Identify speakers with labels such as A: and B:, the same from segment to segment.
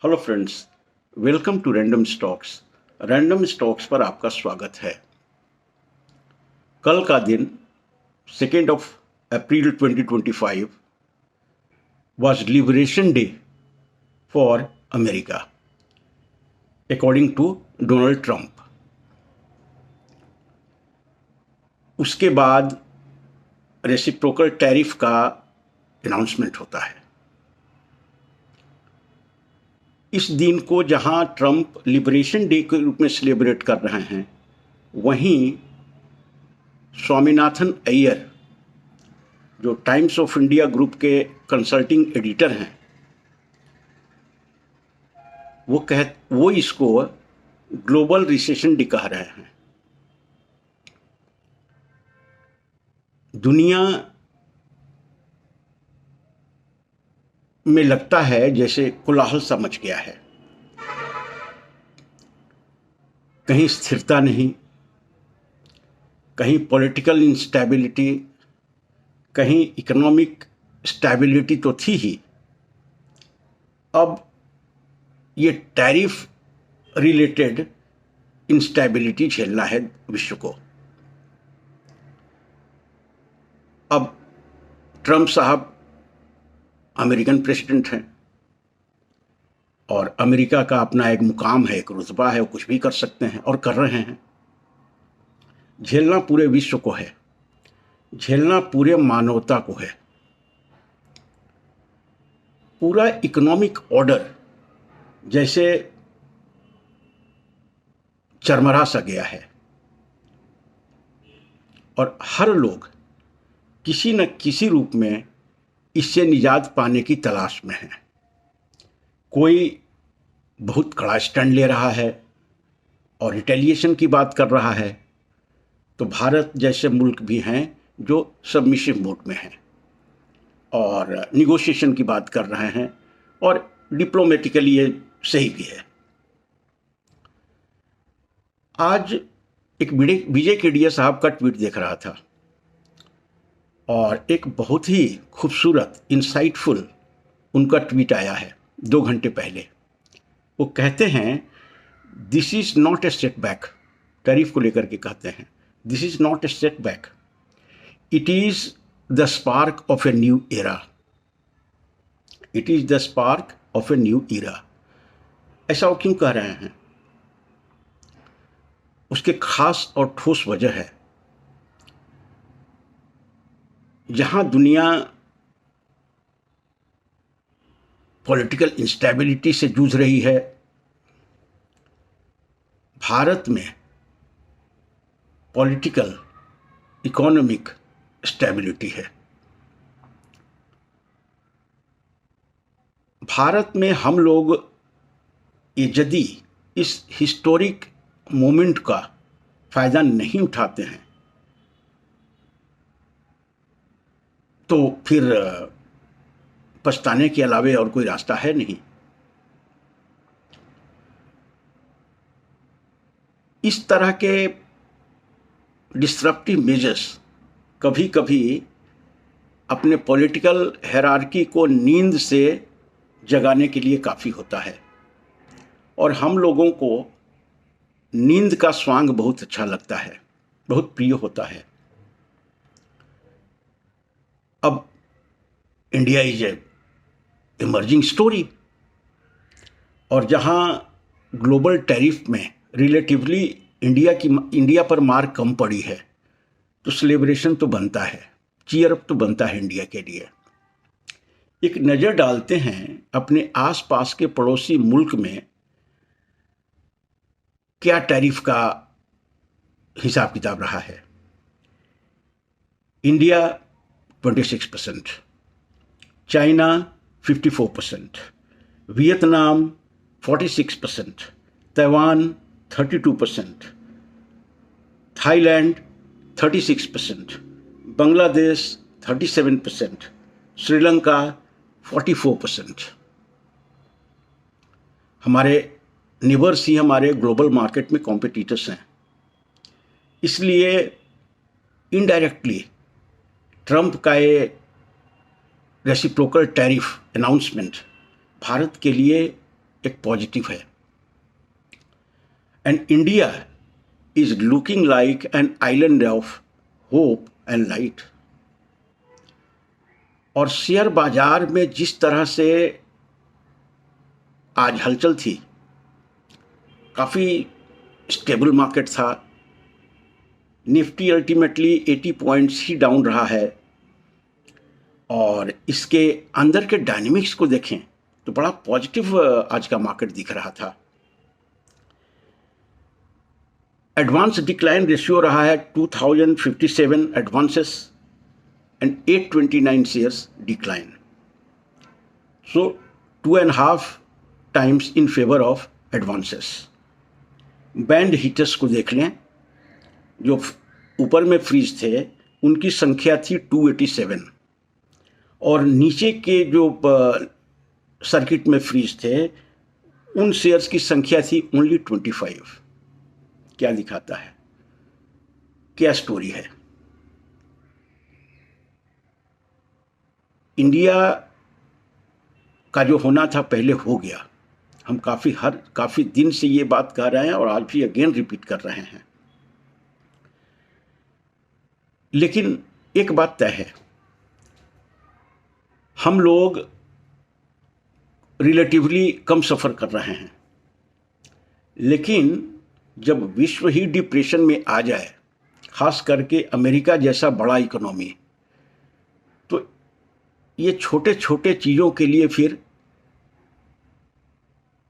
A: Hello friends, welcome to random stocks. Random stocks पर आपका स्वागत है। कल का दिन 2 April 2025 was liberation day for America according to Donald Trump. उसके बाद रेसिप्रोकल टैरिफ का अनाउंसमेंट होता है। इस दिन को जहां ट्रंप लिबरेशन डे के रूप में सेलिब्रेट कर रहे हैं, वहीं स्वामीनाथन अय्यर, जो टाइम्स ऑफ इंडिया ग्रुप के कंसल्टिंग एडिटर हैं, वो इसको ग्लोबल रिसेशन डे कह रहे हैं। दुनिया में लगता है जैसे कोलाहल सा मच गया है। कहीं स्थिरता नहीं, कहीं पॉलिटिकल इंस्टेबिलिटी, कहीं इकोनॉमिक स्टेबिलिटी तो थी ही, अब ये टैरिफ रिलेटेड इंस्टेबिलिटी झेलना है विश्व को। अब ट्रंप साहब अमेरिकन प्रेसिडेंट हैं और अमेरिका का अपना एक मुकाम है, एक रुतबा है, वो कुछ भी कर सकते हैं और कर रहे हैं। झेलना पूरे विश्व को है, झेलना पूरे मानवता को है। पूरा इकोनॉमिक ऑर्डर जैसे चरमरा सा गया है और हर लोग किसी न किसी रूप में इससे निजात पाने की तलाश में है। कोई बहुत कड़ा स्टैंड ले रहा है और रिटेलिएशन की बात कर रहा है, तो भारत जैसे मुल्क भी हैं जो सबमिसिव मोड में हैं और निगोशिएशन की बात कर रहे हैं, और डिप्लोमेटिकली ये सही भी है। आज एक विजय केडिया साहब का ट्वीट देख रहा था और एक बहुत ही खूबसूरत इंसाइटफुल उनका ट्वीट आया है 2 घंटे पहले। वो कहते हैं, this is not a setback. Tariff को लेकर के कहते हैं, this is not a setback, it is the spark of a new era. It is the spark of a new era. ऐसा वो क्यों कह रहे हैं? उसके खास और ठोस वजह है। जहां दुनिया पॉलिटिकल इंस्टेबिलिटी से जूझ रही है, भारत में पॉलिटिकल इकोनॉमिक स्टेबिलिटी है। भारत में हम लोग यदि इस हिस्टोरिक मोमेंट का फायदा नहीं उठाते हैं तो फिर पछताने के अलावे और कोई रास्ता है नहीं। इस तरह के डिस्ट्रप्टिव मेजर्स कभी कभी अपने पॉलिटिकल हायरार्की को नींद से जगाने के लिए काफ़ी होता है, और हम लोगों को नींद का स्वांग बहुत अच्छा लगता है, बहुत प्रिय होता है। अब India is a emerging story, और जहां ग्लोबल टैरिफ में रिलेटिवली इंडिया पर मार कम पड़ी है, तो सेलिब्रेशन तो बनता है, चीयर अप तो बनता है इंडिया के लिए। एक नज़र डालते हैं अपने आसपास के पड़ोसी मुल्क में क्या टैरिफ का हिसाब किताब रहा है। India 26%, China 54%, Vietnam 46%, Taiwan 32%, Thailand 36%, Bangladesh 37%, Sri Lanka 44%। हमारे नेबर्स ही हमारे ग्लोबल मार्केट में कॉम्पिटिटर्स हैं। इसलिए इनडायरेक्टली ट्रंप का ये रेसिप्रोकल टैरिफ अनाउंसमेंट भारत के लिए एक पॉजिटिव है। And India is looking like an island of hope and light. और शेयर बाजार में जिस तरह से आज हलचल थी, काफ़ी स्टेबल मार्केट था। निफ्टी अल्टीमेटली 80 पॉइंट्स ही डाउन रहा है। और इसके अंदर के डायनेमिक्स को देखें तो बड़ा पॉजिटिव आज का मार्केट दिख रहा था। एडवांस डिक्लाइन रेशियो रहा है 2057 advances and 829 shares decline, so 2.5 times in favour of advances. Band hitters को देख लें, जो ऊपर में फ्रीज थे उनकी संख्या थी 287 और नीचे के जो सर्किट में फ्रीज थे उन शेयर्स की संख्या थी ओनली 25। क्या दिखाता है, क्या स्टोरी है? इंडिया का जो होना था पहले हो गया। हम काफ़ी दिन से ये बात कह रहे हैं और आज भी अगेन रिपीट कर रहे हैं। लेकिन एक बात तय है, हम लोग रिलेटिवली कम सफ़र कर रहे हैं। लेकिन जब विश्व ही डिप्रेशन में आ जाए, खास करके अमेरिका जैसा बड़ा इकोनॉमी, तो ये छोटे छोटे चीज़ों के लिए फिर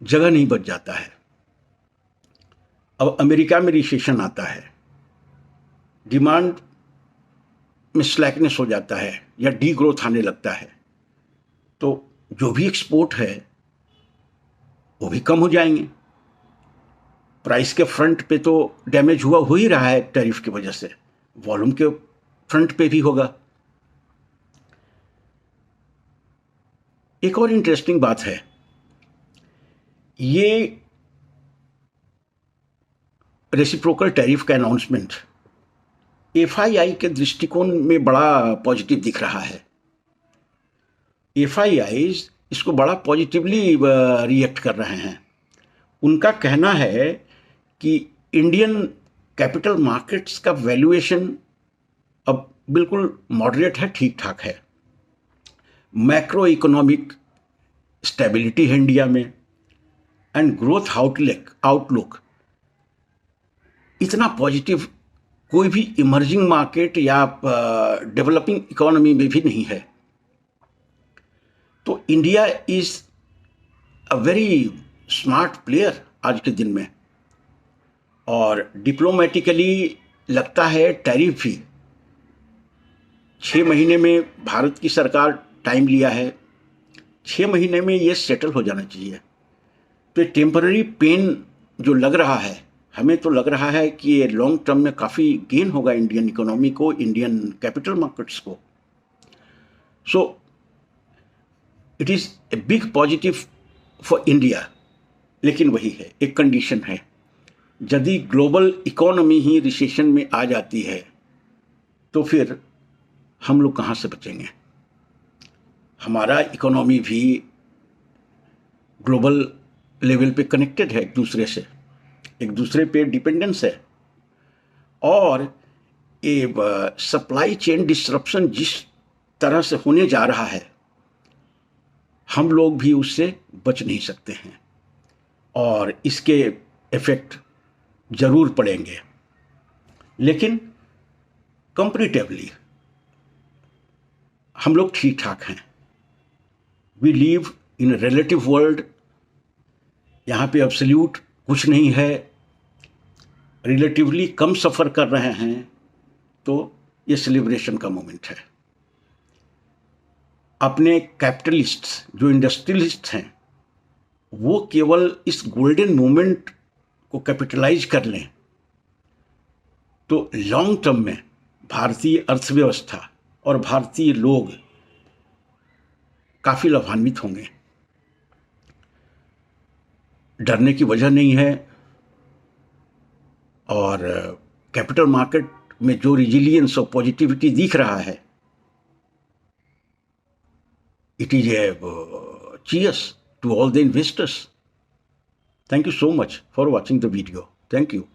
A: जगह नहीं बच जाता है। अब अमेरिका में रिसेशन आता है, डिमांड में स्लैकनेस हो जाता है या डी ग्रोथ आने लगता है, तो जो भी एक्सपोर्ट है वो भी कम हो जाएंगे। प्राइस के फ्रंट पे तो डैमेज हो ही रहा है टैरिफ की वजह से, वॉल्यूम के फ्रंट पे भी होगा। एक और इंटरेस्टिंग बात है, ये रेसिप्रोकल टैरिफ का अनाउंसमेंट एफआईआई के दृष्टिकोण में बड़ा पॉजिटिव दिख रहा है। एफआईआई इसको बड़ा पॉजिटिवली रिएक्ट कर रहे हैं। उनका कहना है कि इंडियन कैपिटल मार्केट्स का वैल्यूएशन अब बिल्कुल मॉडरेट है, ठीक ठाक है। मैक्रो इकोनॉमिक स्टेबिलिटी है इंडिया में एंड ग्रोथ आउटलुक इतना पॉजिटिव कोई भी इमर्जिंग मार्केट या डेवलपिंग इकोनॉमी में भी नहीं है। तो India is a very smart player आज के दिन में। और डिप्लोमेटिकली लगता है टैरिफ भी 6 महीने में भारत की सरकार टाइम लिया है, 6 महीने में ये सेटल हो जाना चाहिए। तो टेम्पररी पेन जो लग रहा है, हमें तो लग रहा है कि ये लॉन्ग टर्म में काफ़ी गेन होगा इंडियन इकोनॉमी को, इंडियन कैपिटल मार्केट्स को। So it is a big positive for India. लेकिन वही है, एक कंडीशन है, यदि ग्लोबल इकोनॉमी ही रिसेशन में आ जाती है तो फिर हम लोग कहाँ से बचेंगे? हमारा इकोनॉमी भी ग्लोबल लेवल पे कनेक्टेड है, एक दूसरे पे डिपेंडेंस है। और ये सप्लाई चेन डिस्ट्रप्शन जिस तरह से होने जा रहा है, हम लोग भी उससे बच नहीं सकते हैं और इसके इफ़ेक्ट ज़रूर पड़ेंगे। लेकिन कंपैरेटिवली हम लोग ठीक ठाक हैं। We live in relative world, यहाँ पे एब्सोल्यूट कुछ नहीं है, रिलेटिवली कम सफ़र कर रहे हैं, तो ये सेलिब्रेशन का मोमेंट है। अपने कैपिटलिस्ट्स जो इंडस्ट्रियलिस्ट हैं वो केवल इस गोल्डन मोमेंट को कैपिटलाइज कर लें तो लॉन्ग टर्म में भारतीय अर्थव्यवस्था और भारतीय लोग काफ़ी लाभान्वित होंगे। डरने की वजह नहीं है। और कैपिटल मार्केट में जो रिजिलियंस और पॉजिटिविटी दिख रहा है, it is a cheers to all the investors. Thank you so much for watching the video. Thank you.